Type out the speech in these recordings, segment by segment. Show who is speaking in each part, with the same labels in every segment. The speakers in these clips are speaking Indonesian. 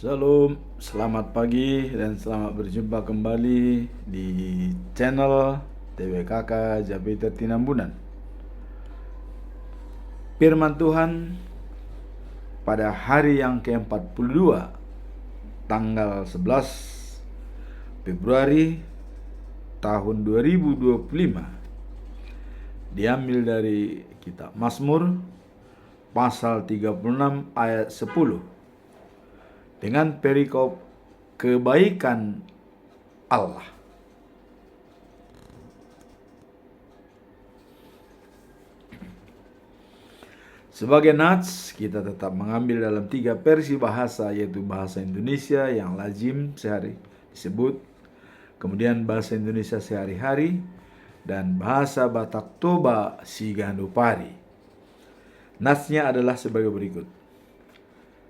Speaker 1: Shalom, selamat pagi dan selamat berjumpa kembali di channel TWKK Japiter Tinambunan. Firman Tuhan pada hari yang ke-42 tanggal 11 Februari tahun 2025 diambil dari kitab Mazmur pasal 36 ayat 10 dengan perikop kebaikan Allah. Sebagai nats, kita tetap mengambil dalam 3 versi bahasa, yaitu bahasa Indonesia yang lazim sehari disebut, kemudian bahasa Indonesia sehari-hari, dan bahasa Batak Toba Sigandupari. Natsnya adalah sebagai berikut.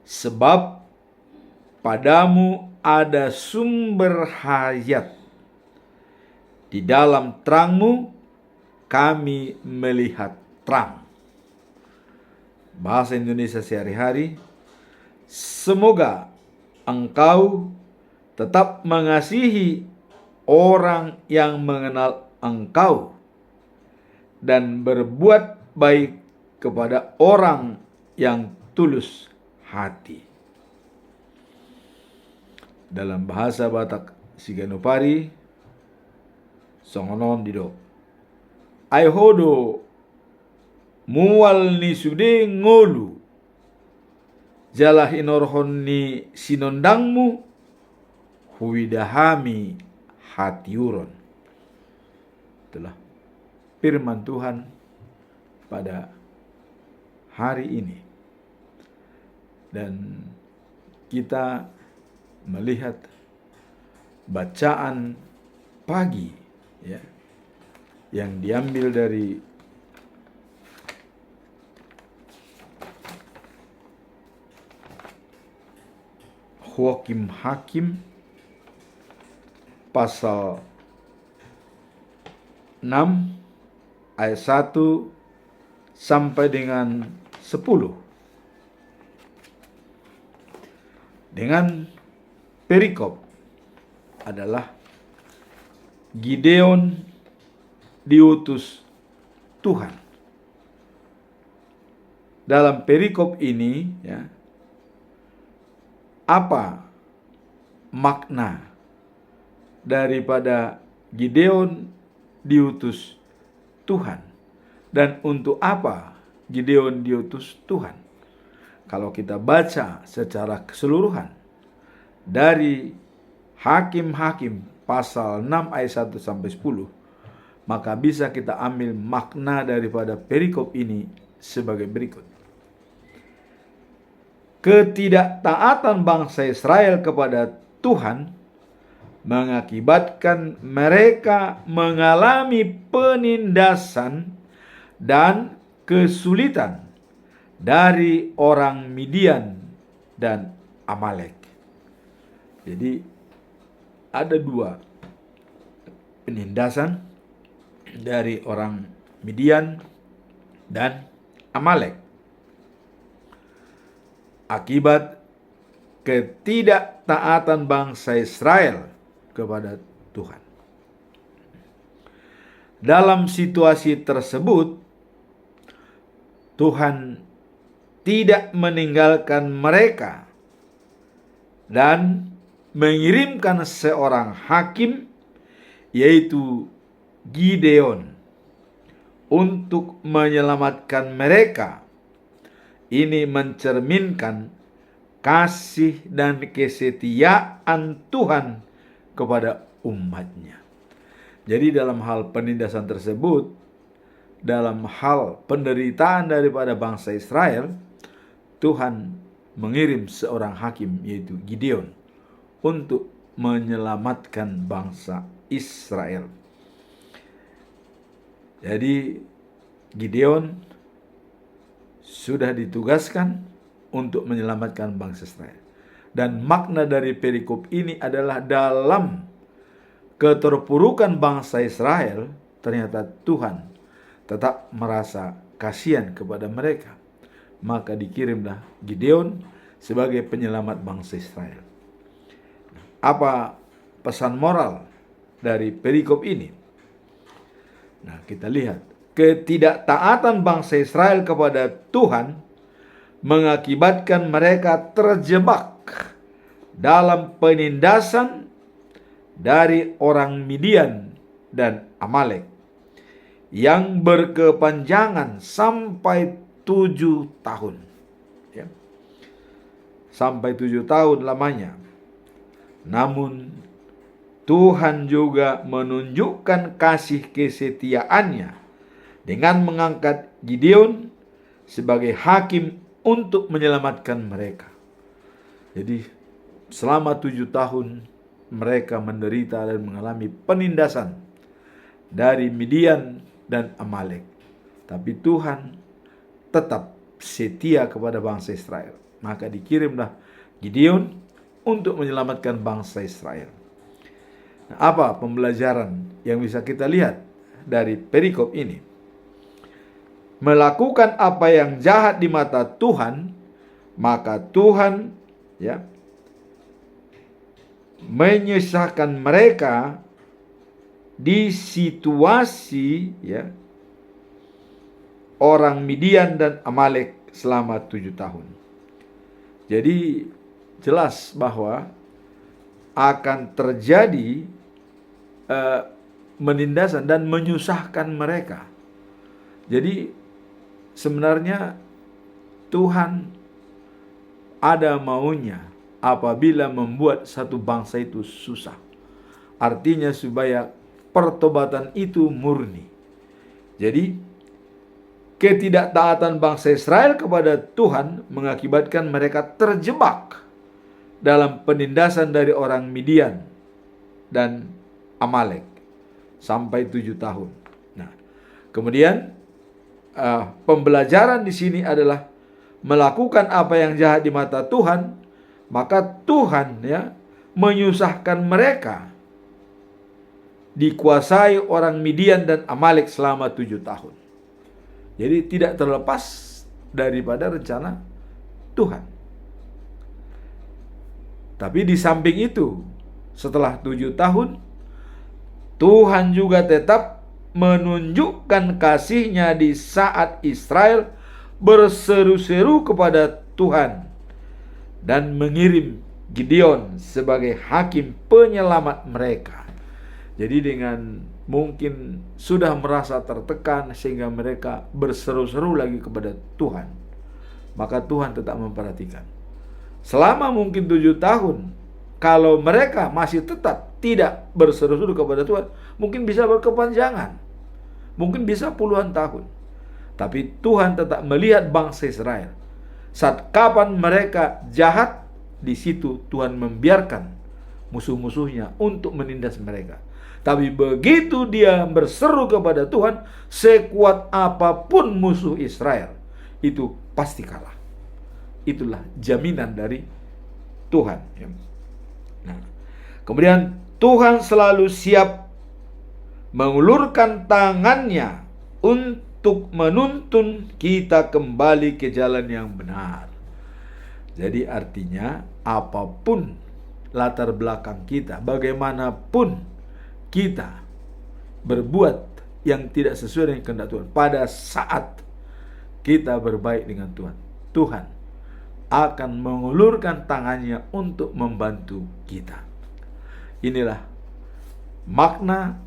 Speaker 1: Sebab padamu ada sumber hayat, di dalam terangmu kami melihat terang. Bahasa Indonesia sehari-hari, semoga engkau tetap mengasihi orang yang mengenal engkau dan berbuat baik kepada orang yang tulus hati. Dalam bahasa Batak Sigandupari, songonon dido. Aihodo mual ni sude ngolu, jalah inorhon ni sinondangmu, huidahami hatiuron. Itulah firman Tuhan pada hari ini. Dan kita melihat bacaan pagi ya, yang diambil dari Huakim Hakim pasal 6 ayat 1 sampai dengan 10 dengan perikop adalah Gideon diutus Tuhan. Dalam perikop ini ya, apa makna daripada Gideon diutus Tuhan dan untuk apa Gideon diutus Tuhan? Kalau kita baca secara keseluruhan dari Hakim-Hakim pasal 6 ayat 1 sampai 10, maka bisa kita ambil makna daripada perikop ini sebagai berikut. Ketidaktaatan bangsa Israel kepada Tuhan mengakibatkan mereka mengalami penindasan dan kesulitan dari orang Midian dan Amalek. Jadi ada 2 penindasan dari orang Midian dan Amalek akibat ketidaktaatan bangsa Israel kepada Tuhan. Dalam situasi tersebut, Tuhan tidak meninggalkan mereka dan mengirimkan seorang hakim, yaitu Gideon, untuk menyelamatkan mereka. Ini mencerminkan kasih dan kesetiaan Tuhan kepada umatnya. Jadi dalam hal penindasan tersebut, dalam hal penderitaan daripada bangsa Israel, Tuhan mengirim seorang hakim, yaitu Gideon, untuk menyelamatkan bangsa Israel. Jadi Gideon sudah ditugaskan untuk menyelamatkan bangsa Israel. Dan makna dari perikop ini adalah dalam keterpurukan bangsa Israel, ternyata Tuhan tetap merasa kasihan kepada mereka. Maka dikirimlah Gideon sebagai penyelamat bangsa Israel. Apa pesan moral dari perikop ini? Nah, kita lihat ketidaktaatan bangsa Israel kepada Tuhan mengakibatkan mereka terjebak dalam penindasan dari orang Midian dan Amalek yang berkepanjangan sampai 7 tahun. Ya. Sampai 7 tahun lamanya. Namun Tuhan juga menunjukkan kasih kesetiaannya dengan mengangkat Gideon sebagai hakim untuk menyelamatkan mereka. Jadi selama 7 tahun mereka menderita dan mengalami penindasan dari Midian dan Amalek. Tapi Tuhan tetap setia kepada bangsa Israel. Maka dikirimlah Gideon untuk menyelamatkan bangsa Israel. Nah, apa pembelajaran yang bisa kita lihat dari perikop ini? Melakukan apa yang jahat di mata Tuhan, maka Tuhan menyusahkan mereka di situasi orang Midian dan Amalek selama 7 tahun. Jadi jelas bahwa akan terjadi menindasan dan menyusahkan mereka. Jadi sebenarnya Tuhan ada maunya apabila membuat satu bangsa itu susah. Artinya supaya pertobatan itu murni. Jadi ketidaktaatan bangsa Israel kepada Tuhan mengakibatkan mereka terjebak dalam penindasan dari orang Midian dan Amalek sampai 7 tahun. Nah, kemudian pembelajaran di sini adalah melakukan apa yang jahat di mata Tuhan, maka Tuhan menyusahkan mereka dikuasai orang Midian dan Amalek selama 7 tahun. Jadi tidak terlepas daripada rencana Tuhan. Tapi di samping itu, setelah 7 tahun, Tuhan juga tetap menunjukkan kasih-Nya di saat Israel berseru-seru kepada Tuhan dan mengirim Gideon sebagai hakim penyelamat mereka. Jadi dengan mungkin sudah merasa tertekan sehingga mereka berseru-seru lagi kepada Tuhan, maka Tuhan tetap memperhatikan. Selama mungkin 7 tahun, kalau mereka masih tetap tidak berseru-seru kepada Tuhan, mungkin bisa berkepanjangan, mungkin bisa puluhan tahun. Tapi Tuhan tetap melihat bangsa Israel. Saat kapan mereka jahat, di situ Tuhan membiarkan musuh-musuhnya untuk menindas mereka. Tapi begitu dia berseru kepada Tuhan, sekuat apapun musuh Israel, itu pasti kalah. Itulah jaminan dari Tuhan. Nah, kemudian Tuhan selalu siap mengulurkan tangannya untuk menuntun kita kembali ke jalan yang benar. Jadi artinya apapun latar belakang kita, bagaimanapun kita berbuat yang tidak sesuai dengan kehendak Tuhan, pada saat kita berbaik dengan Tuhan, Tuhan akan mengulurkan tangannya untuk membantu kita. Inilah makna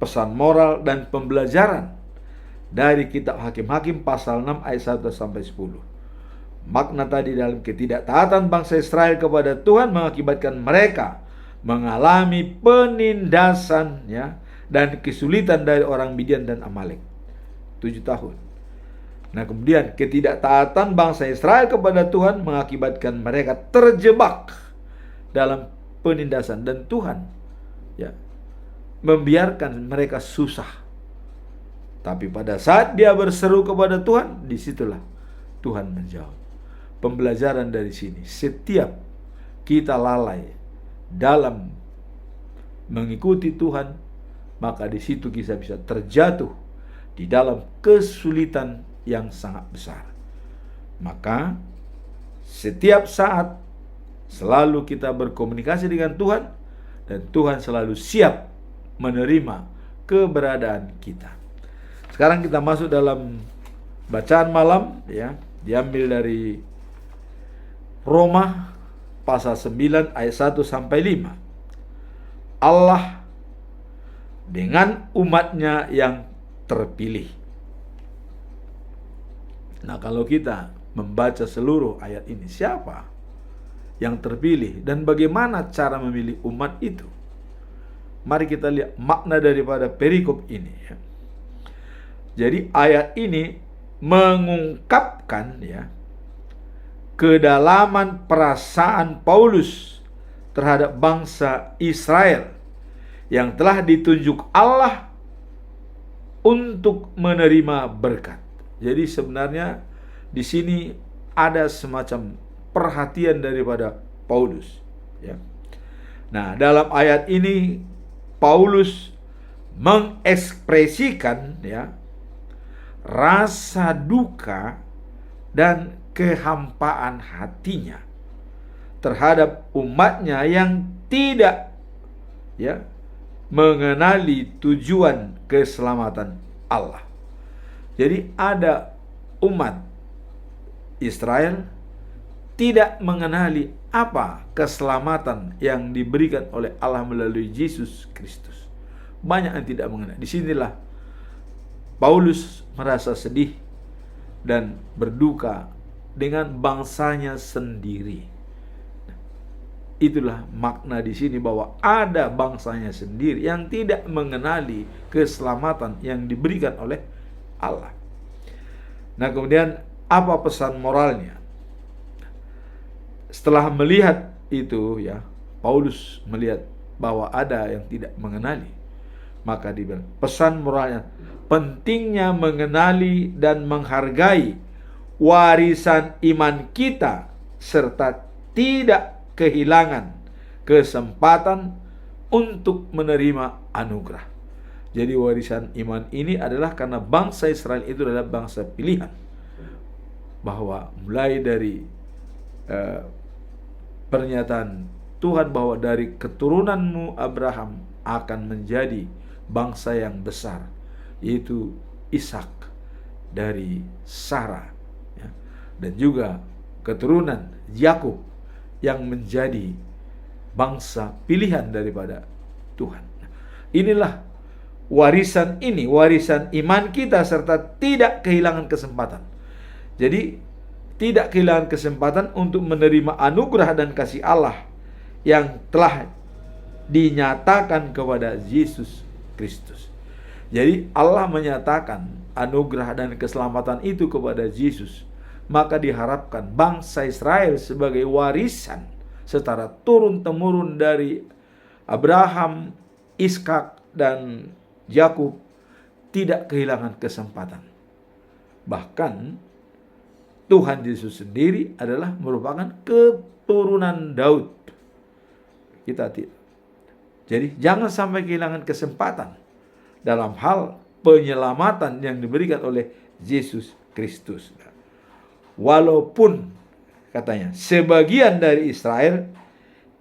Speaker 1: pesan moral dan pembelajaran dari kitab Hakim-Hakim pasal 6 ayat 1 sampai 10. Makna tadi dalam ketidaktaatan bangsa Israel kepada Tuhan mengakibatkan mereka mengalami penindasan dan kesulitan dari orang Midian dan Amalek 7 tahun. Nah, kemudian ketidaktaatan bangsa Israel kepada Tuhan mengakibatkan mereka terjebak dalam penindasan, dan Tuhan membiarkan mereka susah. Tapi pada saat dia berseru kepada Tuhan, disitulah Tuhan menjawab. Pembelajaran dari sini, setiap kita lalai dalam mengikuti Tuhan, maka di situ kita bisa terjatuh di dalam kesulitan yang sangat besar. Maka setiap saat selalu kita berkomunikasi dengan Tuhan, dan Tuhan selalu siap menerima keberadaan kita. Sekarang kita masuk dalam bacaan malam, ya, diambil dari Roma pasal 9 ayat 1 sampai 5. Allah dengan umatnya yang terpilih. Nah, kalau kita membaca seluruh ayat ini, siapa yang terpilih dan bagaimana cara memilih umat itu? Mari kita lihat makna daripada perikop ini, ya. Jadi ayat ini mengungkapkan, ya, kedalaman perasaan Paulus terhadap bangsa Israel yang telah ditunjuk Allah untuk menerima berkat. Jadi sebenarnya di sini ada semacam perhatian daripada Paulus, ya. Nah, dalam ayat ini Paulus mengekspresikan, ya, rasa duka dan kehampaan hatinya terhadap umatnya yang tidak, ya, mengenali tujuan keselamatan Allah. Jadi ada umat Israel tidak mengenali apa keselamatan yang diberikan oleh Allah melalui Yesus Kristus. Banyak yang tidak mengenal. Disinilah Paulus merasa sedih dan berduka dengan bangsanya sendiri. Itulah makna di sini, bahwa ada bangsanya sendiri yang tidak mengenali keselamatan yang diberikan oleh Allah. Nah, kemudian apa pesan moralnya? Setelah melihat itu, ya, Paulus melihat bahwa ada yang tidak mengenali, maka dibilang pesan moralnya, pentingnya mengenali dan menghargai warisan iman kita serta tidak kehilangan kesempatan untuk menerima anugerah. Jadi warisan iman ini adalah karena bangsa Israel itu adalah bangsa pilihan, bahwa mulai dari pernyataan Tuhan bahwa dari keturunanmu Abraham akan menjadi bangsa yang besar, yaitu Ishak dari Sarah, ya, dan juga keturunan Yakub yang menjadi bangsa pilihan daripada Tuhan. Inilah warisan ini, warisan iman kita serta tidak kehilangan kesempatan. Jadi tidak kehilangan kesempatan untuk menerima anugerah dan kasih Allah yang telah dinyatakan kepada Yesus Kristus. Jadi Allah menyatakan anugerah dan keselamatan itu kepada Yesus. Maka diharapkan bangsa Israel sebagai warisan secara turun-temurun dari Abraham, Ishak, dan Yakub tidak kehilangan kesempatan. Bahkan Tuhan Yesus sendiri adalah merupakan keturunan Daud. Kita tidak. Jadi jangan sampai kehilangan kesempatan dalam hal penyelamatan yang diberikan oleh Yesus Kristus. Walaupun katanya sebagian dari Israel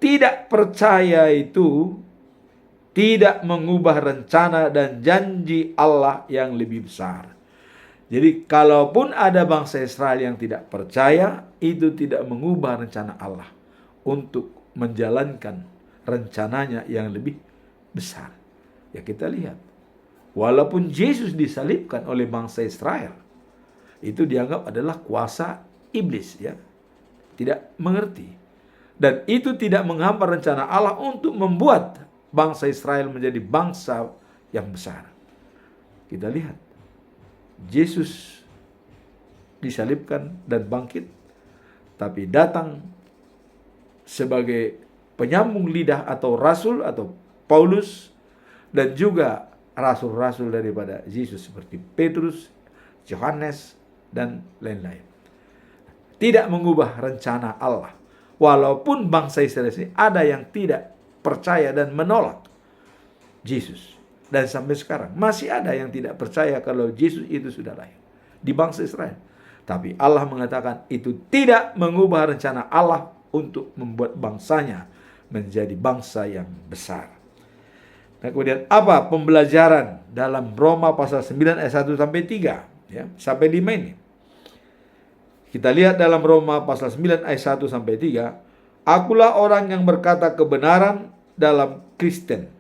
Speaker 1: tidak percaya, itu tidak mengubah rencana dan janji Allah yang lebih besar. Jadi kalaupun ada bangsa Israel yang tidak percaya, itu tidak mengubah rencana Allah untuk menjalankan rencananya yang lebih besar. Ya, kita lihat, walaupun Yesus disalibkan oleh bangsa Israel, itu dianggap adalah kuasa iblis, ya, tidak mengerti, dan itu tidak menghambat rencana Allah untuk membuat bangsa Israel menjadi bangsa yang besar. Kita lihat, Yesus disalibkan dan bangkit, tapi datang sebagai penyambung lidah atau rasul atau Paulus, dan juga rasul-rasul daripada Yesus seperti Petrus, Yohanes, dan lain-lain. Tidak mengubah rencana Allah. Walaupun bangsa Israel ini ada yang tidak percaya dan menolak Yesus. Dan sampai sekarang masih ada yang tidak percaya kalau Yesus itu sudah lahir di bangsa Israel. Tapi Allah mengatakan itu tidak mengubah rencana Allah untuk membuat bangsanya menjadi bangsa yang besar. Nah, kemudian apa pembelajaran dalam Roma pasal 9 ayat 1 sampai 3 ya, sampai 5 ini? Kita lihat dalam Roma pasal 9 ayat 1 sampai 3, akulah orang yang berkata kebenaran dalam Kristen.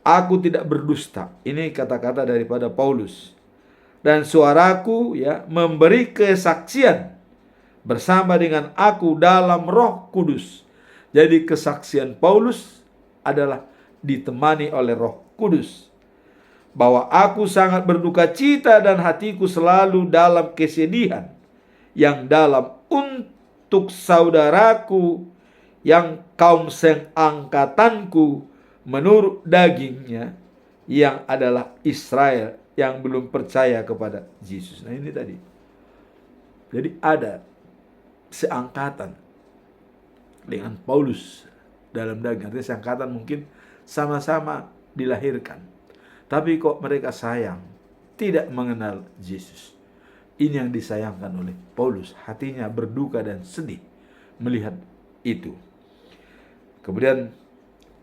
Speaker 1: Aku tidak berdusta. Ini kata-kata daripada Paulus. Dan suaraku ya memberi kesaksian bersama dengan aku dalam Roh Kudus. Jadi kesaksian Paulus adalah ditemani oleh Roh Kudus, bahwa aku sangat berduka cita dan hatiku selalu dalam kesedihan yang dalam untuk saudaraku yang kaum seangkatanku menurut dagingnya, yang adalah Israel yang belum percaya kepada Yesus. Nah, ini tadi. Jadi ada seangkatan dengan Paulus dalam daging. Artinya seangkatan mungkin sama-sama dilahirkan, tapi kok mereka sayang, tidak mengenal Yesus. Ini yang disayangkan oleh Paulus. Hatinya berduka dan sedih melihat itu. Kemudian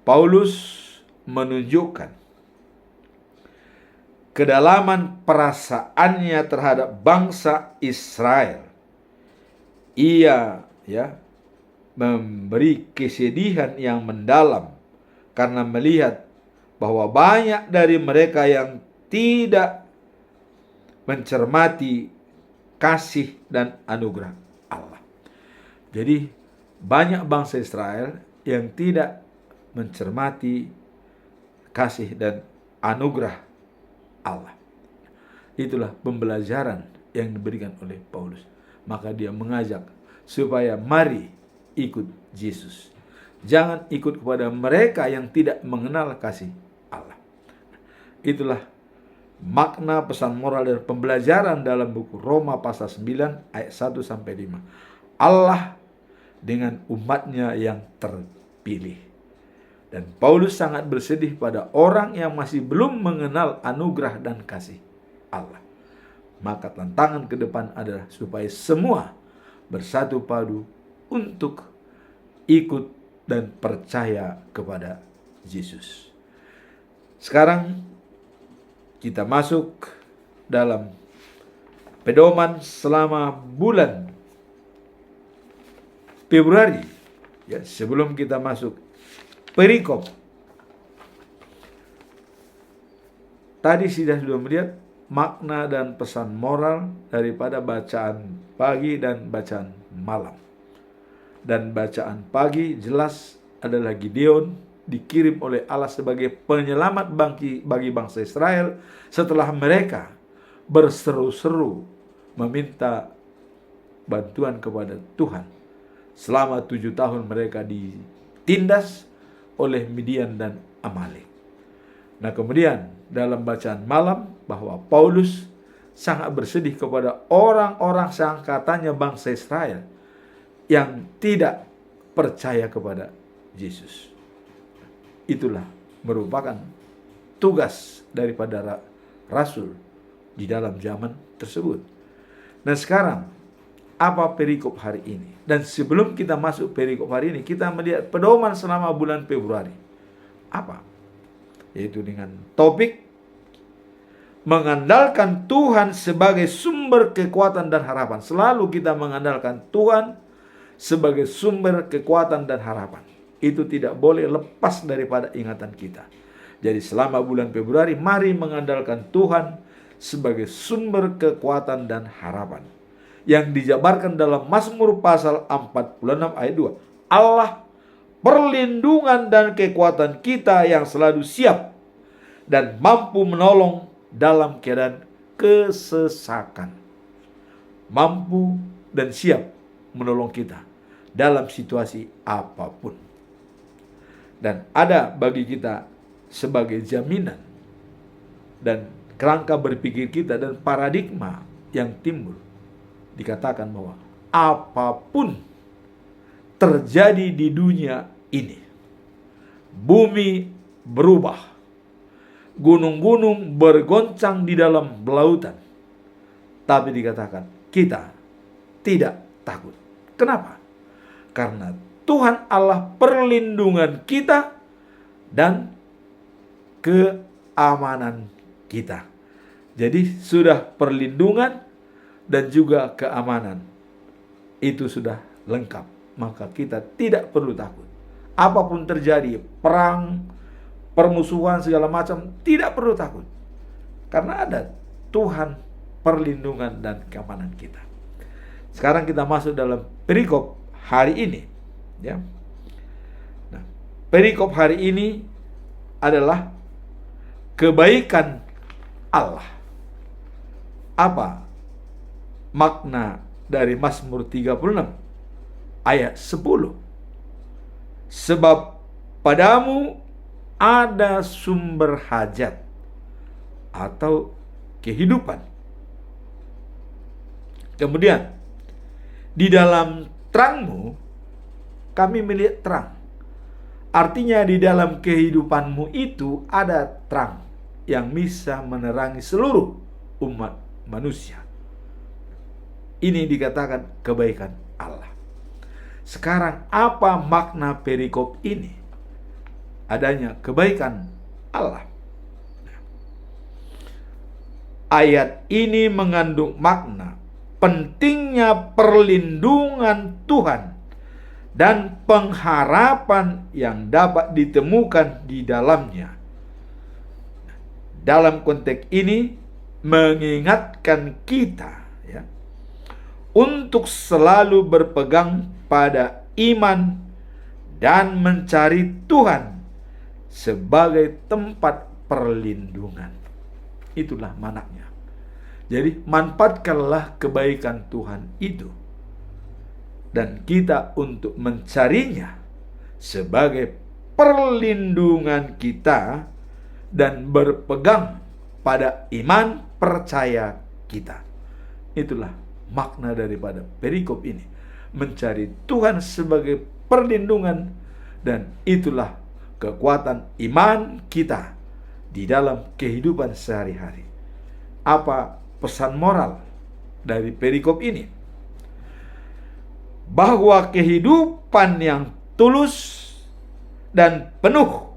Speaker 1: Paulus menunjukkan kedalaman perasaannya terhadap bangsa Israel. Ia ya memberi kesedihan yang mendalam karena melihat bahwa banyak dari mereka yang tidak mencermati kasih dan anugerah Allah. Jadi banyak bangsa Israel yang tidak mencermati kasih dan anugerah Allah. Itulah pembelajaran yang diberikan oleh Paulus. Maka dia mengajak supaya mari ikut Yesus. Jangan ikut kepada mereka yang tidak mengenal kasih Allah. Itulah makna pesan moral dan pembelajaran dalam buku Roma pasal 9 ayat 1 sampai 5. Allah dengan umatnya yang terpilih. Dan Paulus sangat bersedih pada orang yang masih belum mengenal anugerah dan kasih Allah. Maka tantangan ke depan adalah supaya semua bersatu padu untuk ikut dan percaya kepada Yesus. Sekarang kita masuk dalam pedoman selama bulan Februari. Ya, sebelum kita masuk perikop. Tadi sudah melihat makna dan pesan moral daripada bacaan pagi dan bacaan malam. Dan bacaan pagi jelas adalah Gideon dikirim oleh Allah sebagai penyelamat bagi bangsa Israel setelah mereka berseru-seru meminta bantuan kepada Tuhan. Selama 7 tahun mereka ditindas oleh Midian dan Amalek. Nah, kemudian dalam bacaan malam bahwa Paulus sangat bersedih kepada orang-orang seangkatannya bangsa Israel yang tidak percaya kepada Yesus. Itulah merupakan tugas daripada rasul di dalam zaman tersebut. Nah, sekarang apa perikop hari ini? Dan sebelum kita masuk perikop hari ini, kita melihat pedoman selama bulan Februari. Apa? Yaitu dengan topik mengandalkan Tuhan sebagai sumber kekuatan dan harapan. Selalu kita mengandalkan Tuhan sebagai sumber kekuatan dan harapan. Itu tidak boleh lepas daripada ingatan kita. Jadi selama bulan Februari, mari mengandalkan Tuhan sebagai sumber kekuatan dan harapan. Yang dijabarkan dalam Mazmur pasal 46 ayat 2. Allah perlindungan dan kekuatan kita yang selalu siap dan mampu menolong dalam keadaan kesesakan. Mampu dan siap menolong kita dalam situasi apapun. Dan ada bagi kita sebagai jaminan dan kerangka berpikir kita dan paradigma yang timbul. Dikatakan bahwa apapun terjadi di dunia ini, bumi berubah, gunung-gunung bergoncang di dalam lautan, tapi dikatakan kita tidak takut. Kenapa? Karena Tuhan Allah perlindungan kita dan keamanan kita. Jadi sudah perlindungan dan juga keamanan. Itu sudah lengkap. Maka kita tidak perlu takut. Apapun terjadi, perang, permusuhan, segala macam, tidak perlu takut. Karena ada Tuhan perlindungan dan keamanan kita. Sekarang kita masuk dalam perikop hari ini. Ya. Nah, perikop hari ini adalah kebaikan Allah. Apa makna dari Mazmur 36 ayat 10? Sebab padamu ada sumber hajat atau kehidupan. Kemudian, di dalam terangmu kami melihat terang. Artinya di dalam kehidupanmu itu ada terang yang bisa menerangi seluruh umat manusia. Ini dikatakan kebaikan Allah. Sekarang apa makna perikop ini? Adanya kebaikan Allah. Ayat ini mengandung makna pentingnya perlindungan Tuhan dan pengharapan yang dapat ditemukan di dalamnya. Dalam konteks ini mengingatkan kita ya, untuk selalu berpegang pada iman dan mencari Tuhan sebagai tempat perlindungan. Itulah manaknya. Jadi manfaatkanlah kebaikan Tuhan itu dan kita untuk mencarinya sebagai perlindungan kita dan berpegang pada iman percaya kita. Itulah makna daripada perikop ini. Mencari Tuhan sebagai perlindungan, dan itulah kekuatan iman kita di dalam kehidupan sehari-hari. Apa pesan moral dari perikop ini? Bahwa kehidupan yang tulus dan penuh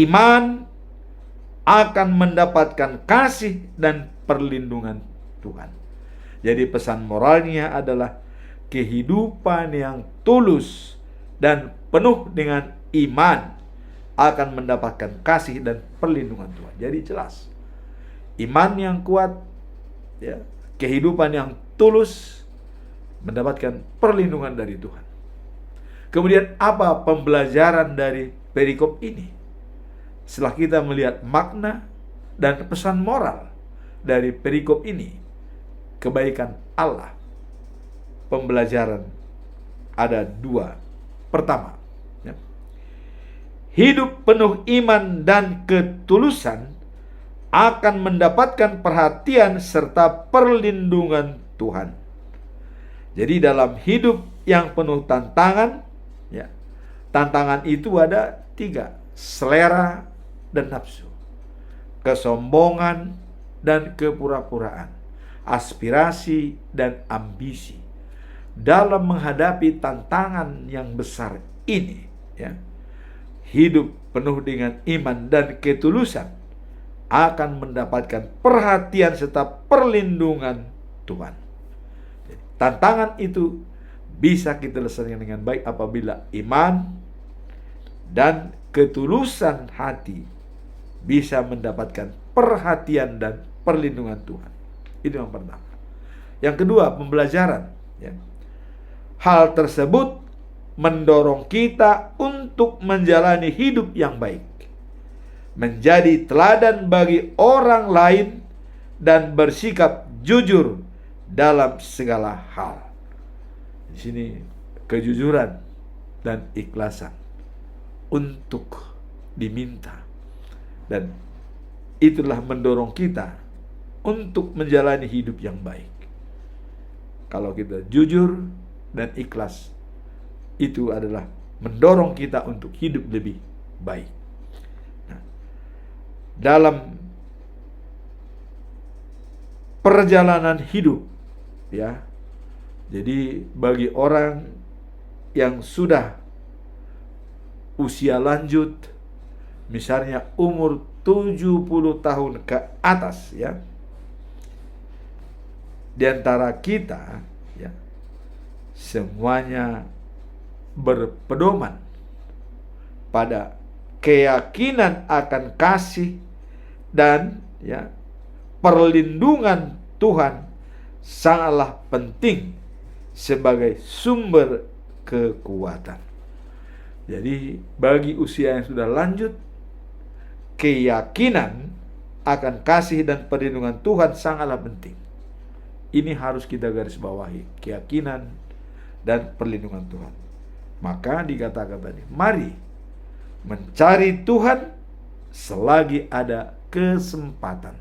Speaker 1: iman akan mendapatkan kasih dan perlindungan Tuhan. Jadi pesan moralnya adalah kehidupan yang tulus dan penuh dengan iman akan mendapatkan kasih dan perlindungan Tuhan. Jadi jelas, iman yang kuat, ya, kehidupan yang tulus mendapatkan perlindungan dari Tuhan. Kemudian apa pembelajaran dari perikop ini? Setelah kita melihat makna dan pesan moral dari perikop ini, kebaikan Allah, pembelajaran ada dua. Pertama, ya, hidup penuh iman dan ketulusan akan mendapatkan perhatian serta perlindungan Tuhan. Jadi dalam hidup yang penuh tantangan, ya, tantangan itu ada 3: selera dan nafsu, kesombongan dan kepura-puraan, aspirasi dan ambisi. Dalam menghadapi tantangan yang besar ini, ya, hidup penuh dengan iman dan ketulusan akan mendapatkan perhatian serta perlindungan Tuhan. Jadi, tantangan itu bisa kita selesaikan dengan baik apabila iman dan ketulusan hati bisa mendapatkan perhatian dan perlindungan Tuhan. Itu yang pertama. Yang kedua, pembelajaran, ya. Hal tersebut mendorong kita untuk menjalani hidup yang baik, menjadi teladan bagi orang lain, dan bersikap jujur dalam segala hal. Di sini kejujuran dan ikhlasan untuk diminta, dan itulah mendorong kita untuk menjalani hidup yang baik. Kalau kita jujur dan ikhlas, itu adalah mendorong kita untuk hidup lebih baik. Nah, dalam perjalanan hidup ya. Jadi bagi orang yang sudah usia lanjut, misalnya umur 70 tahun ke atas, ya, di antara kita, ya, semuanya berpedoman pada keyakinan akan kasih dan, ya, perlindungan Tuhan sangatlah penting sebagai sumber kekuatan. Jadi bagi usia yang sudah lanjut, keyakinan akan kasih dan perlindungan Tuhan sangatlah penting. Ini harus kita garis bawahi, keyakinan dan perlindungan Tuhan. Maka dikatakan tadi, mari mencari Tuhan selagi ada kesempatan,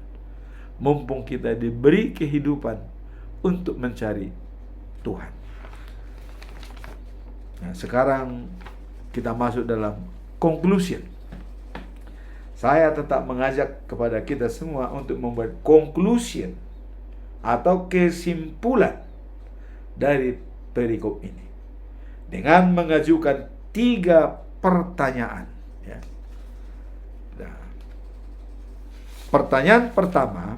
Speaker 1: mumpung kita diberi kehidupan untuk mencari Tuhan. Nah, sekarang kita masuk dalam conclusion. Saya tetap mengajak kepada kita semua untuk membuat conclusion atau kesimpulan dari perikop ini dengan mengajukan 3 pertanyaan, ya. Nah, pertanyaan pertama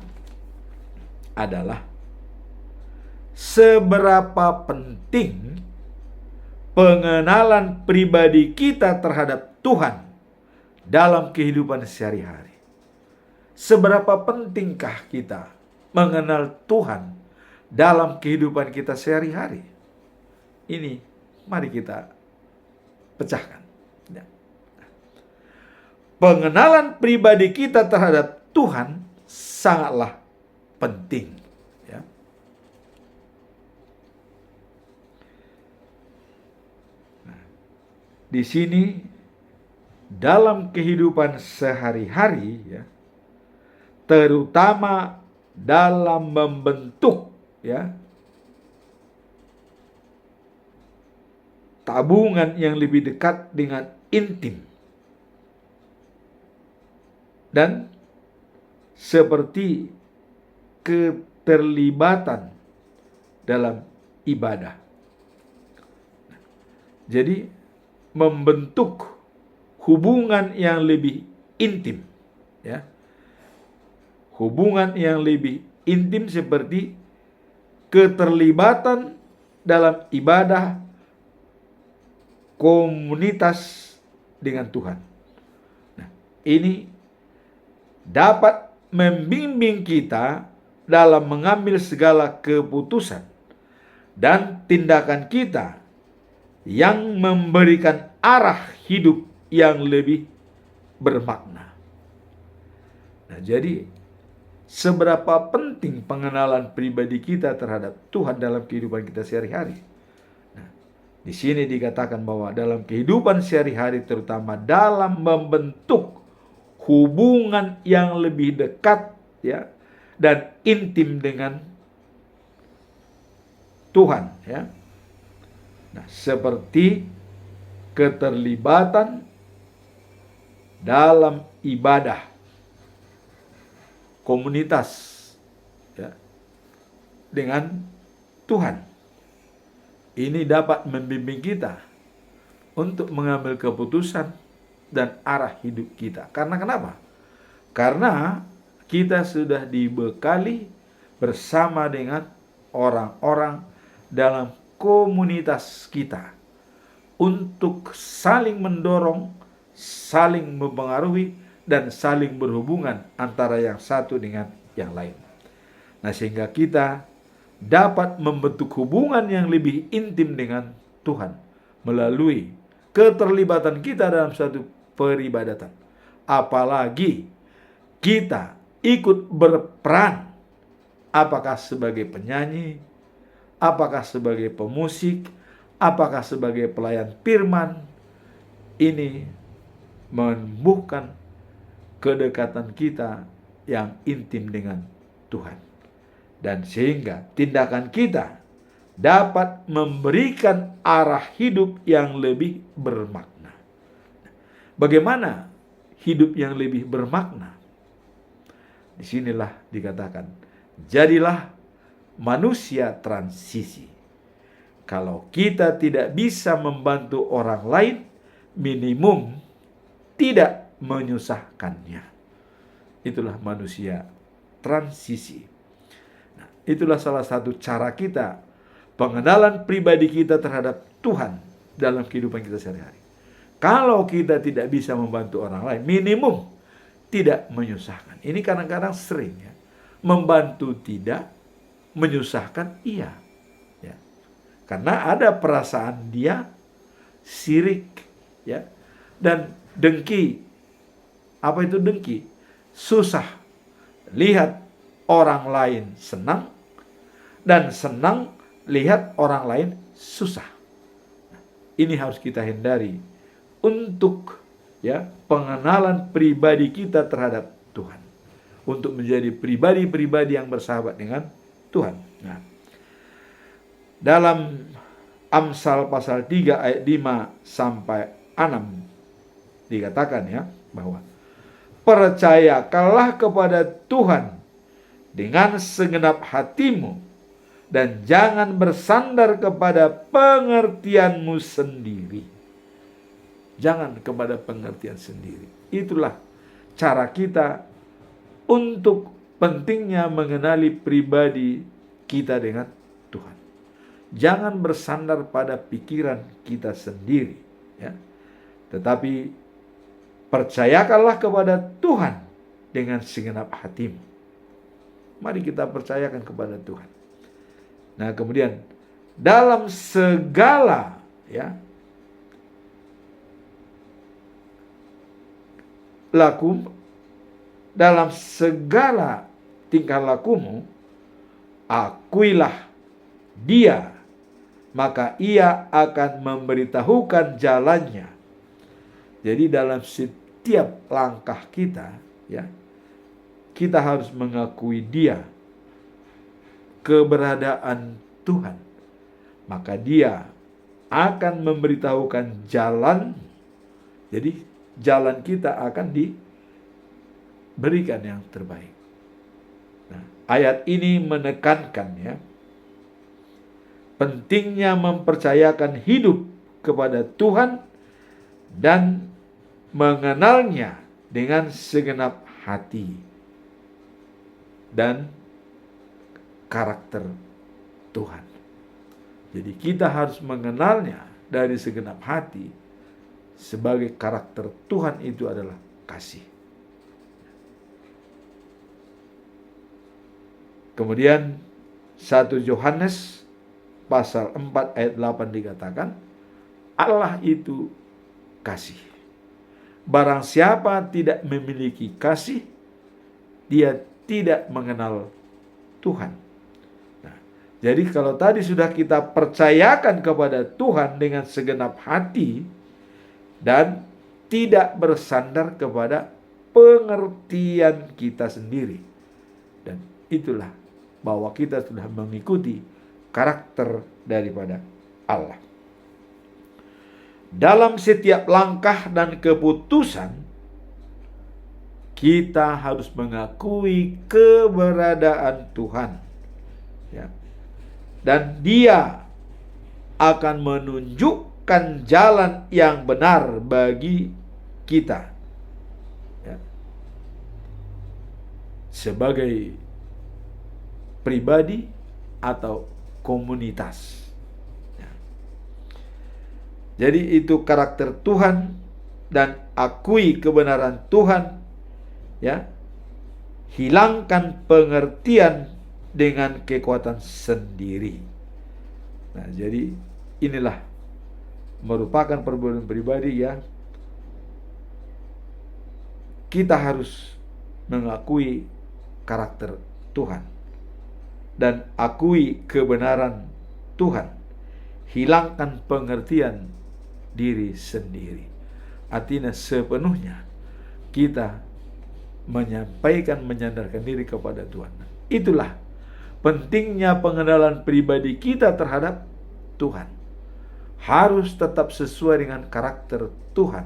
Speaker 1: adalah, seberapa penting pengenalan pribadi kita terhadap Tuhan dalam kehidupan sehari-hari? Seberapa pentingkah kita mengenal Tuhan dalam kehidupan kita sehari-hari? Ini mari kita pecahkan. Ya. Pengenalan pribadi kita terhadap Tuhan sangatlah penting. Ya. Nah, di sini dalam kehidupan sehari-hari, ya, terutama dalam membentuk, ya, tabungan yang lebih dekat dengan intim, dan seperti keterlibatan dalam ibadah. Jadi membentuk hubungan yang lebih intim, ya. Hubungan yang lebih intim seperti keterlibatan dalam ibadah komunitas dengan Tuhan. Nah, ini dapat membimbing kita dalam mengambil segala keputusan dan tindakan kita yang memberikan arah hidup yang lebih bermakna. Nah, jadi seberapa penting pengenalan pribadi kita terhadap Tuhan dalam kehidupan kita sehari-hari? Nah, di sini dikatakan bahwa dalam kehidupan sehari-hari, terutama dalam membentuk hubungan yang lebih dekat, ya, dan intim dengan Tuhan, ya. Nah, seperti keterlibatan dalam ibadah komunitas, ya, dengan Tuhan. Ini dapat membimbing kita untuk mengambil keputusan dan arah hidup kita. Karena kenapa? Karena kita sudah dibekali bersama dengan orang-orang dalam komunitas kita untuk saling mendorong, saling mempengaruhi, dan saling berhubungan antara yang satu dengan yang lain. Nah, sehingga kita dapat membentuk hubungan yang lebih intim dengan Tuhan melalui keterlibatan kita dalam suatu peribadatan. Apalagi kita ikut berperan, apakah sebagai penyanyi, apakah sebagai pemusik, apakah sebagai pelayan firman. Ini menumbuhkan kedekatan kita yang intim dengan Tuhan. Dan sehingga tindakan kita dapat memberikan arah hidup yang lebih bermakna. Bagaimana hidup yang lebih bermakna? Disinilah dikatakan, jadilah manusia transisi. Kalau kita tidak bisa membantu orang lain, minimum tidak menyusahkannya. Itulah manusia transisi. Nah, itulah salah satu cara kita, pengenalan pribadi kita terhadap Tuhan dalam kehidupan kita sehari-hari. Kalau kita tidak bisa membantu orang lain, minimum tidak menyusahkan. Ini kadang-kadang sering ya. Membantu tidak, menyusahkan iya. Ya. Karena ada perasaan dia sirik ya. Dan dengki. Apa itu dengki? Susah lihat orang lain senang dan senang lihat orang lain susah. Ini harus kita hindari untuk ya pengenalan pribadi kita terhadap Tuhan, untuk menjadi pribadi-pribadi yang bersahabat dengan Tuhan. Nah, dalam Amsal pasal 3 ayat 5 sampai 6 dikatakan ya bahwa percayakanlah kepada Tuhan dengan segenap hatimu dan jangan bersandar kepada pengertianmu sendiri. Jangan kepada pengertian sendiri. Itulah cara kita untuk pentingnya mengenali pribadi kita dengan Tuhan. Jangan bersandar pada pikiran kita sendiri, ya. Tetapi percayakanlah kepada Tuhan dengan segenap hatimu. Mari kita percayakan kepada Tuhan. Nah, kemudian dalam segala ya dalam segala tingkah lakumu akuilah Dia, maka Ia akan memberitahukan jalannya. Jadi dalam setiap langkah kita, ya, kita harus mengakui Dia, keberadaan Tuhan. Maka Dia akan memberitahukan jalan. Jadi jalan kita akan diberikan yang terbaik. Nah, ayat ini menekankan ya pentingnya mempercayakan hidup kepada Tuhan dan mengenalnya dengan segenap hati dan karakter Tuhan. Jadi kita harus mengenalnya dari segenap hati sebagai karakter Tuhan itu adalah kasih. Kemudian 1 Yohanes pasal 4 ayat 8 dikatakan Allah itu kasih. Barang siapa tidak memiliki kasih, dia tidak mengenal Tuhan. Nah, jadi kalau tadi sudah kita percayakan kepada Tuhan dengan segenap hati dan tidak bersandar kepada pengertian kita sendiri. Dan itulah bahwa kita sudah mengikuti karakter daripada Allah. Dalam setiap langkah dan keputusan, kita harus mengakui keberadaan Tuhan. Ya. Dan Dia akan menunjukkan jalan yang benar bagi kita. Ya. Sebagai pribadi atau komunitas. Jadi itu karakter Tuhan dan akui kebenaran Tuhan, ya. Hilangkan pengertian dengan kekuatan sendiri. Nah, jadi inilah merupakan perbuatan pribadi ya. Kita harus mengakui karakter Tuhan dan akui kebenaran Tuhan. Hilangkan pengertian diri sendiri. Artinya sepenuhnya kita menyandarkan diri kepada Tuhan. Itulah pentingnya pengenalan pribadi kita terhadap Tuhan. Harus tetap sesuai dengan karakter Tuhan,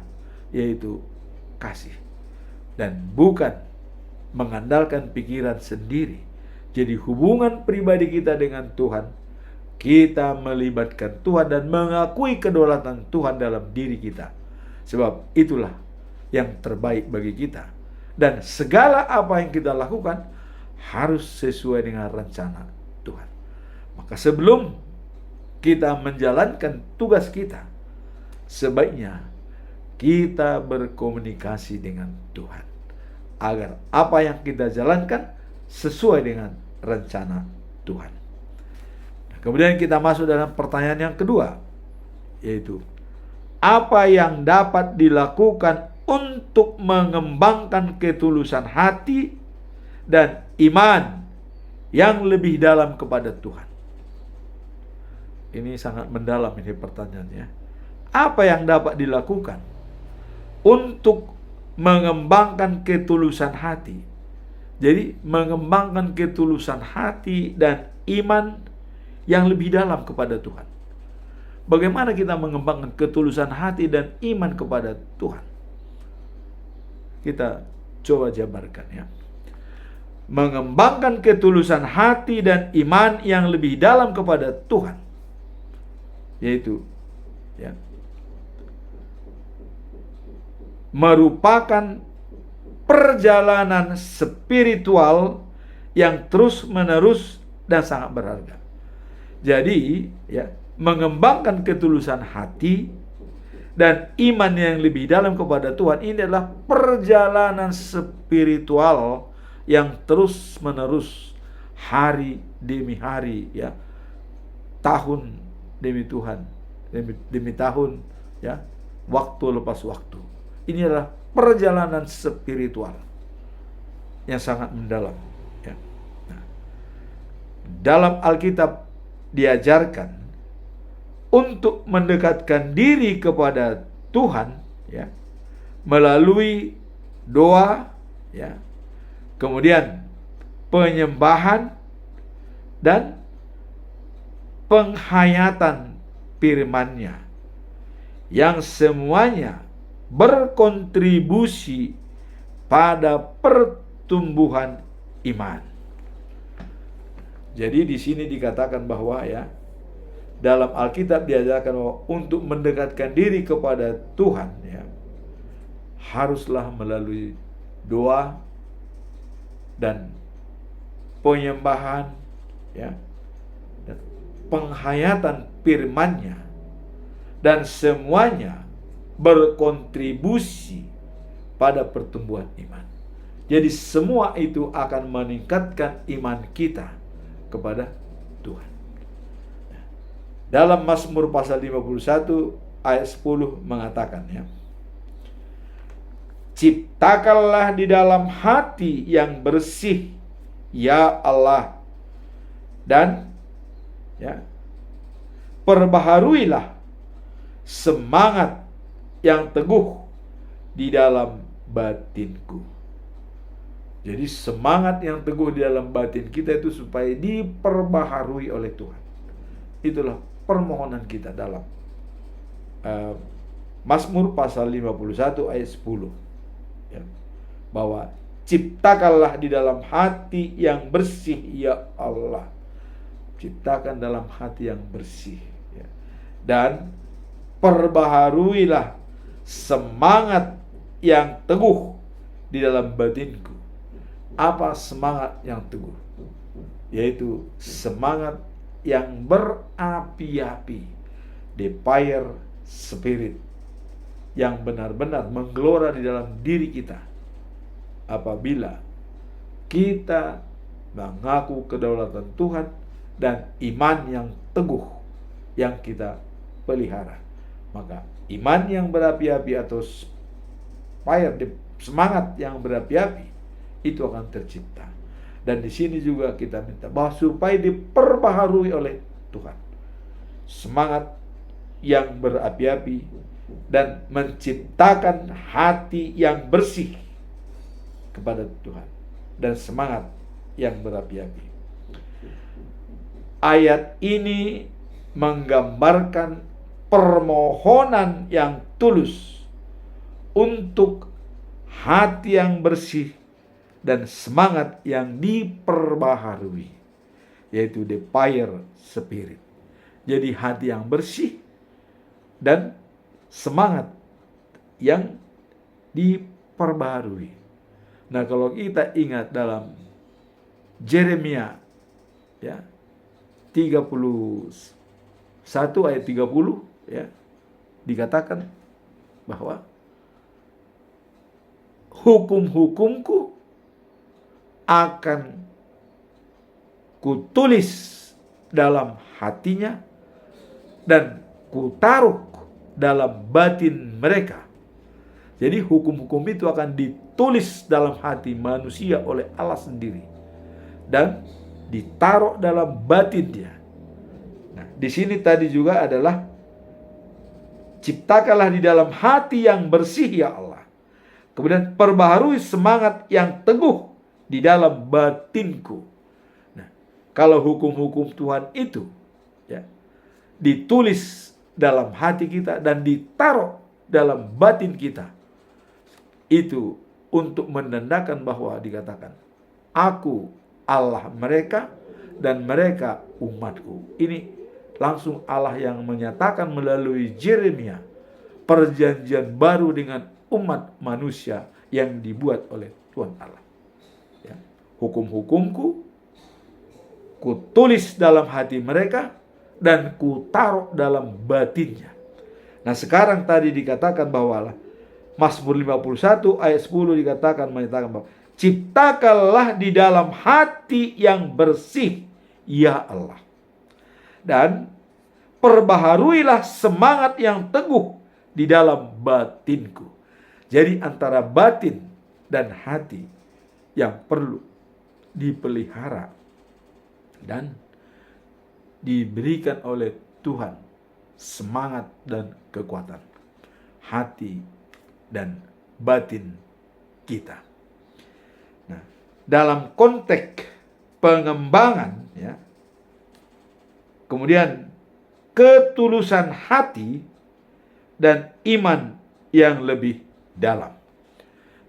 Speaker 1: yaitu kasih. Dan bukan mengandalkan pikiran sendiri. Jadi hubungan pribadi kita dengan Tuhan, kita melibatkan Tuhan dan mengakui kedaulatan Tuhan dalam diri kita. Sebab itulah yang terbaik bagi kita. Dan segala apa yang kita lakukan harus sesuai dengan rencana Tuhan. Maka sebelum kita menjalankan tugas kita, sebaiknya kita berkomunikasi dengan Tuhan, agar apa yang kita jalankan sesuai dengan rencana Tuhan. Kemudian kita masuk dalam pertanyaan yang kedua, yaitu apa yang dapat dilakukan untuk mengembangkan ketulusan hati dan iman yang lebih dalam kepada Tuhan. Ini sangat mendalam ini pertanyaannya. Apa yang dapat dilakukan untuk mengembangkan ketulusan hati? Jadi mengembangkan ketulusan hati dan iman yang lebih dalam kepada Tuhan. Bagaimana kita mengembangkan ketulusan hati dan iman kepada Tuhan? Kita coba jabarkan ya. Mengembangkan ketulusan hati dan iman yang lebih dalam kepada Tuhan, yaitu ya, merupakan perjalanan spiritual yang terus-menerus dan sangat berharga. Jadi, ya, mengembangkan ketulusan hati dan iman yang lebih dalam kepada Tuhan ini adalah perjalanan spiritual yang terus-menerus, hari demi hari, ya, tahun demi Tuhan, demi tahun, ya, waktu lepas waktu. Ini adalah perjalanan spiritual yang sangat mendalam. Ya. Nah, dalam Alkitab diajarkan untuk mendekatkan diri kepada Tuhan, ya, melalui doa, ya, kemudian penyembahan dan penghayatan firman-Nya, yang semuanya berkontribusi pada pertumbuhan iman. Jadi di sini dikatakan bahwa ya, dalam Alkitab diajarkan bahwa untuk mendekatkan diri kepada Tuhan, ya, haruslah melalui doa dan penyembahan, ya, dan penghayatan firman-Nya, dan semuanya berkontribusi pada pertumbuhan iman. Jadi semua itu akan meningkatkan iman kita kepada Tuhan. Dalam Mazmur pasal 51 ayat 10 mengatakan, ya, ciptakanlah di dalam hati yang bersih, ya Allah, dan ya, perbaharuilah semangat yang teguh di dalam batinku. Jadi semangat yang teguh di dalam batin kita itu supaya diperbaharui oleh Tuhan. Itulah permohonan kita dalam Mazmur pasal 51 ayat 10, ya, bahwa ciptakanlah di dalam hati yang bersih, ya Allah. Ciptakan dalam hati yang bersih, ya. Dan perbaharuilah semangat yang teguh di dalam batinku. Apa semangat yang teguh? Yaitu semangat yang berapi-api, the fire spirit, yang benar-benar menggelora di dalam diri kita apabila kita mengaku kedaulatan Tuhan dan iman yang teguh yang kita pelihara. Maka iman yang berapi-api atau fire, semangat yang berapi-api, itu akan tercipta. Dan di sini juga kita minta bahwa supaya diperbaharui oleh Tuhan semangat yang berapi-api dan menciptakan hati yang bersih kepada Tuhan dan semangat yang berapi-api. Ayat ini menggambarkan permohonan yang tulus untuk hati yang bersih dan semangat yang diperbaharui, yaitu the fire spirit. Jadi hati yang bersih dan semangat yang diperbaharui. Nah, kalau kita ingat dalam Yeremia ya 31 ayat 30 ya, dikatakan bahwa hukum-hukumku akan kutulis dalam hatinya dan kutaruh dalam batin mereka. Jadi hukum-hukum itu akan ditulis dalam hati manusia oleh Allah sendiri dan ditaruh dalam batin dia. Nah, di sini tadi juga adalah ciptakanlah di dalam hati yang bersih ya Allah. Kemudian perbaharui semangat yang teguh di dalam batinku. Nah, kalau hukum-hukum Tuhan itu ya ditulis dalam hati kita dan ditaruh dalam batin kita, itu untuk menandakan bahwa dikatakan, aku Allah mereka dan mereka umatku. Ini langsung Allah yang menyatakan melalui Yeremia perjanjian baru dengan umat manusia yang dibuat oleh Tuhan Allah. Ya. Hukum-hukumku kutulis dalam hati mereka dan kutaruh dalam batinnya. Nah, sekarang tadi dikatakan bahwa Mazmur 51 ayat 10 dikatakan menyatakan bahwa ciptakanlah di dalam hati yang bersih ya Allah, dan perbaharuilah semangat yang teguh di dalam batinku. Jadi antara batin dan hati yang perlu dipelihara dan diberikan oleh Tuhan semangat dan kekuatan hati dan batin kita. Nah, dalam konteks pengembangan ya, kemudian ketulusan hati dan iman yang lebih dalam.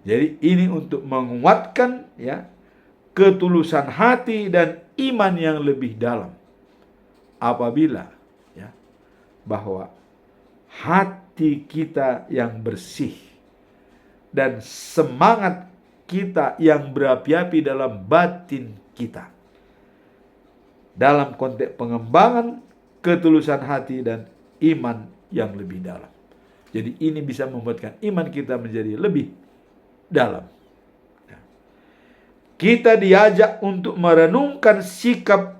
Speaker 1: Jadi ini untuk menguatkan ya ketulusan hati dan iman yang lebih dalam. Apabila ya bahwa hati kita yang bersih dan semangat kita yang berapi-api dalam batin kita, dalam konteks pengembangan ketulusan hati dan iman yang lebih dalam. Jadi ini bisa membuatkan iman kita menjadi lebih dalam. Kita diajak untuk merenungkan sikap,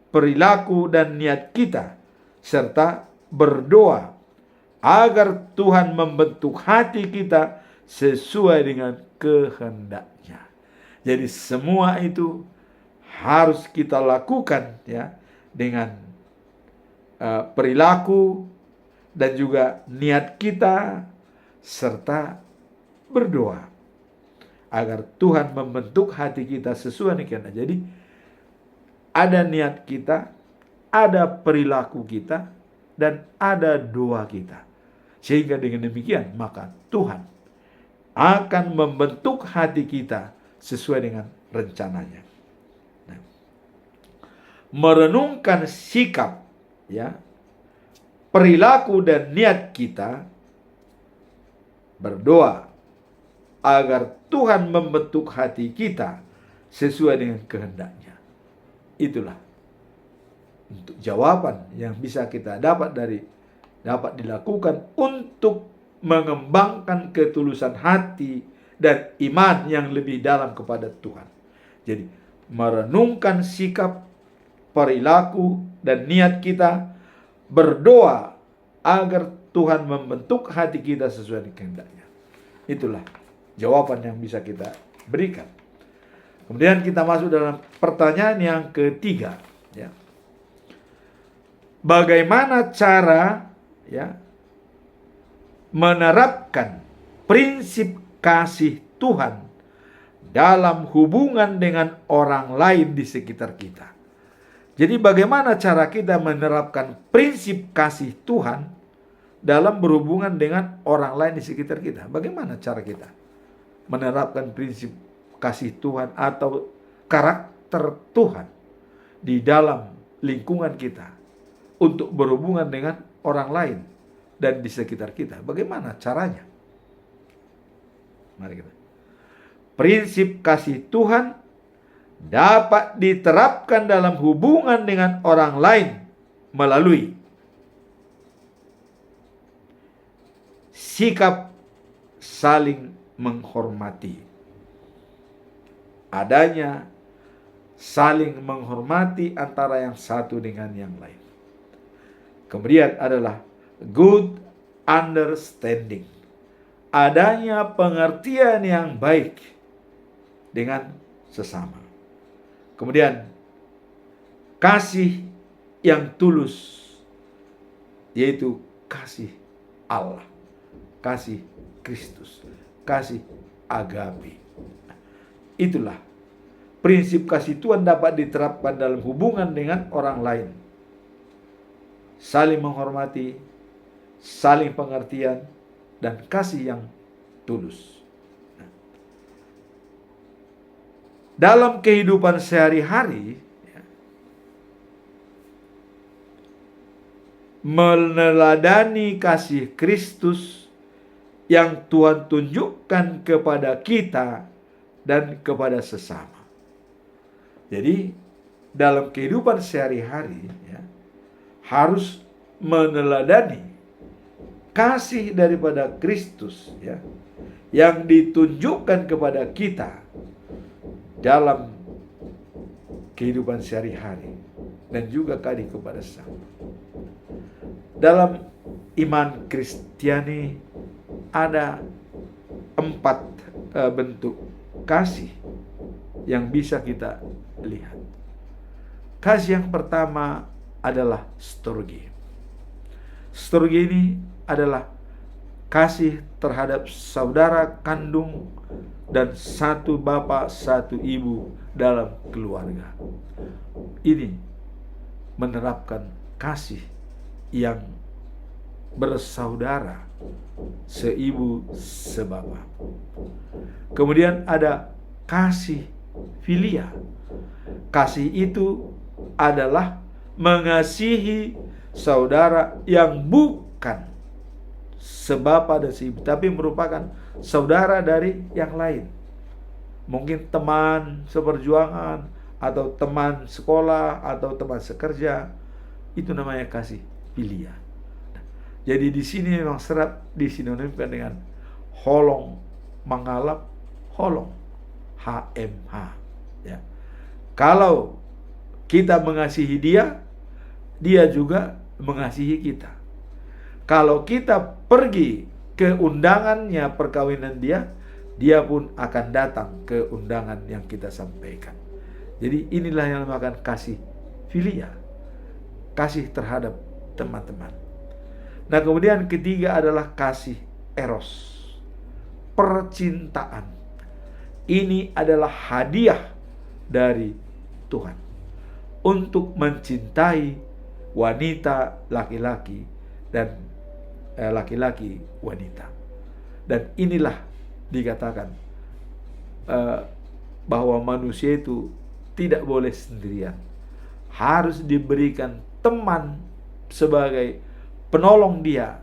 Speaker 1: perilaku dan niat kita, serta berdoa agar Tuhan membentuk hati kita sesuai dengan kehendaknya. Jadi semua itu harus kita lakukan ya dengan perilaku dan juga niat kita, serta berdoa agar Tuhan membentuk hati kita sesuai dengan kehendaknya. Jadi ada niat kita, ada perilaku kita, dan ada doa kita. Sehingga dengan demikian maka Tuhan akan membentuk hati kita sesuai dengan rencananya. Nah, merenungkan sikap, ya, perilaku dan niat kita, berdoa agar Tuhan membentuk hati kita sesuai dengan kehendaknya. Itulah untuk jawaban yang bisa kita dapat dilakukan untuk mengembangkan ketulusan hati dan iman yang lebih dalam kepada Tuhan. Jadi merenungkan sikap, perilaku dan niat kita, berdoa agar Tuhan membentuk hati kita sesuai dengan kehendaknya. Itulah jawaban yang bisa kita berikan. Kemudian kita masuk dalam pertanyaan yang ketiga, ya. Bagaimana cara ya menerapkan prinsip kasih Tuhan dalam hubungan dengan orang lain di sekitar kita? Jadi bagaimana cara kita menerapkan prinsip kasih Tuhan dalam berhubungan dengan orang lain di sekitar kita? Bagaimana cara kita menerapkan prinsip kasih Tuhan atau karakter Tuhan di dalam lingkungan kita untuk berhubungan dengan orang lain dan di sekitar kita. Bagaimana caranya? Mari kita. Prinsip kasih Tuhan dapat diterapkan dalam hubungan dengan orang lain melalui sikap saling menghormati. Adanya saling menghormati antara yang satu dengan yang lain. Kemudian adalah good understanding. Adanya pengertian yang baik dengan sesama. Kemudian kasih yang tulus, yaitu kasih Allah, kasih Kristus, kasih agape. Itulah prinsip kasih Tuhan dapat diterapkan dalam hubungan dengan orang lain. Saling menghormati, saling pengertian, dan kasih yang tulus. Dalam kehidupan sehari-hari, meneladani kasih Kristus yang Tuhan tunjukkan kepada kita dan kepada sesama. Jadi dalam kehidupan sehari-hari harus meneladani kasih daripada Kristus yang ditunjukkan kepada kita dalam kehidupan sehari-hari dan juga kasih kepada sesama. Dalam iman Kristiani ada 4 bentuk kasih yang bisa kita lihat. Kasih yang pertama adalah storge. Storge ini adalah kasih terhadap saudara kandung dan satu bapak, satu ibu dalam keluarga. Ini menerapkan kasih yang bersaudara, seibu, sebapak. Kemudian ada kasih filia. Kasih itu adalah mengasihi saudara yang bukan sebapa dan seibu, tapi merupakan saudara dari yang lain. Mungkin teman seperjuangan, atau teman sekolah, atau teman sekerja. Itu namanya kasih filia. Jadi di sini memang serap disinonimkan dengan holong mangalap holong, HMH. Ya. Kalau kita mengasihi dia, dia juga mengasihi kita. Kalau kita pergi ke undangannya perkawinan dia, dia pun akan datang ke undangan yang kita sampaikan. Jadi inilah yang dinamakan kasih filia, kasih terhadap teman-teman. Nah, kemudian ketiga adalah kasih eros, percintaan. Ini adalah hadiah dari Tuhan untuk mencintai wanita laki-laki dan laki-laki wanita. Dan inilah dikatakan bahwa manusia itu tidak boleh sendirian, harus diberikan teman sebagai penolong dia.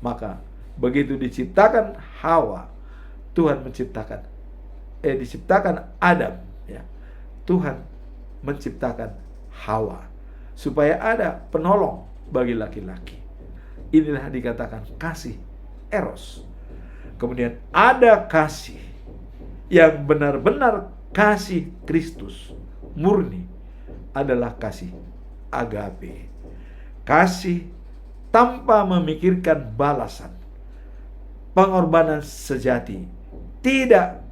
Speaker 1: Maka begitu diciptakan Hawa, Tuhan diciptakan Adam, Tuhan menciptakan Hawa supaya ada penolong bagi laki-laki. Inilah dikatakan kasih eros. Kemudian ada kasih yang benar-benar kasih Kristus murni, adalah kasih agape. Kasih tanpa memikirkan balasan, pengorbanan sejati, tidak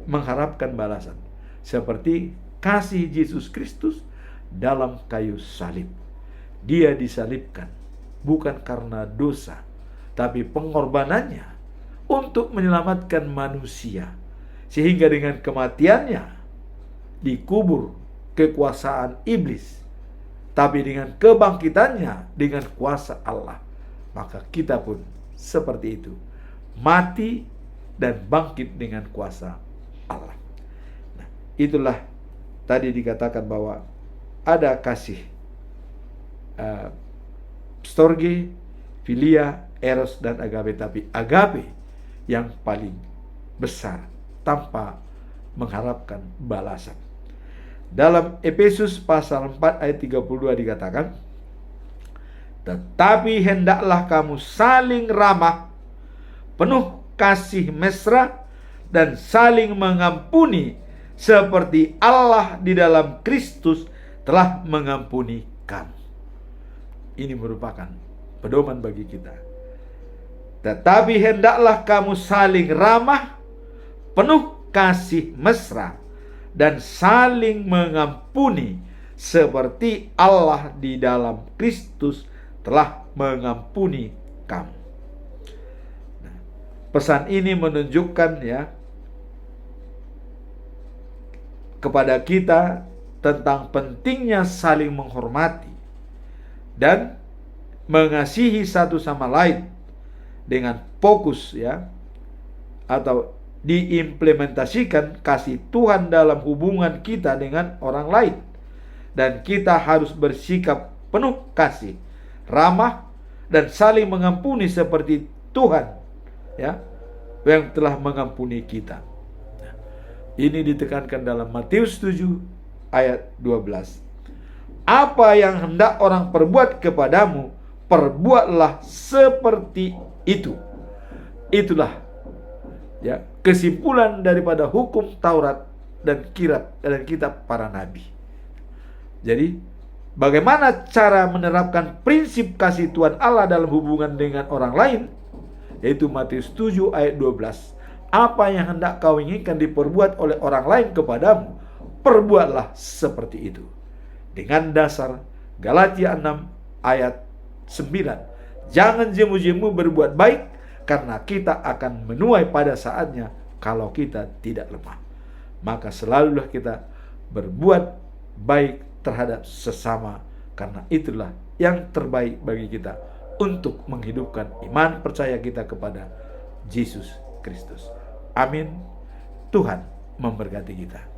Speaker 1: mengharapkan balasan, seperti kasih Yesus Kristus dalam kayu salib. Dia disalibkan bukan karena dosa, tapi pengorbanannya untuk menyelamatkan manusia, sehingga dengan kematiannya dikubur kekuasaan iblis, tapi dengan kebangkitannya dengan kuasa Allah, maka kita pun seperti itu, mati dan bangkit dengan kuasa Allah. itulah tadi dikatakan bahwa ada kasih storge, filia, eros, dan agape. Tapi agape yang paling besar tanpa mengharapkan balasan. Dalam Efesus pasal 4 ayat 32 dikatakan, tetapi hendaklah kamu saling ramah, penuh kasih mesra, dan saling mengampuni seperti Allah di dalam Kristus telah mengampuni kamu. Ini merupakan pedoman bagi kita. Tetapi hendaklah kamu saling ramah, penuh kasih mesra, dan saling mengampuni seperti Allah di dalam Kristus telah mengampuni kamu. Nah, pesan ini menunjukkan kepada kita tentang pentingnya saling menghormati dan mengasihi satu sama lain dengan fokus atau diimplementasikan kasih Tuhan dalam hubungan kita dengan orang lain. Dan kita harus bersikap penuh kasih, ramah, dan saling mengampuni seperti Tuhan yang telah mengampuni kita. Ini ditekankan dalam Matius 7 ayat 12. Apa yang hendak orang perbuat kepadamu, perbuatlah seperti itu. Itulah kesimpulan daripada hukum Taurat dan kitab para nabi. Jadi, bagaimana cara menerapkan prinsip kasih Tuhan Allah dalam hubungan dengan orang lain? Yaitu Matius 7 ayat 12. Apa yang hendak kau inginkan diperbuat oleh orang lain kepadamu, perbuatlah seperti itu. Dengan dasar Galatia 6 ayat 9. Jangan jemu-jemu berbuat baik, karena kita akan menuai pada saatnya kalau kita tidak lemah. Maka selalulah kita berbuat baik terhadap sesama, karena itulah yang terbaik bagi kita untuk menghidupkan iman percaya kita kepada Yesus Kristus. Amin. Tuhan memberkati kita.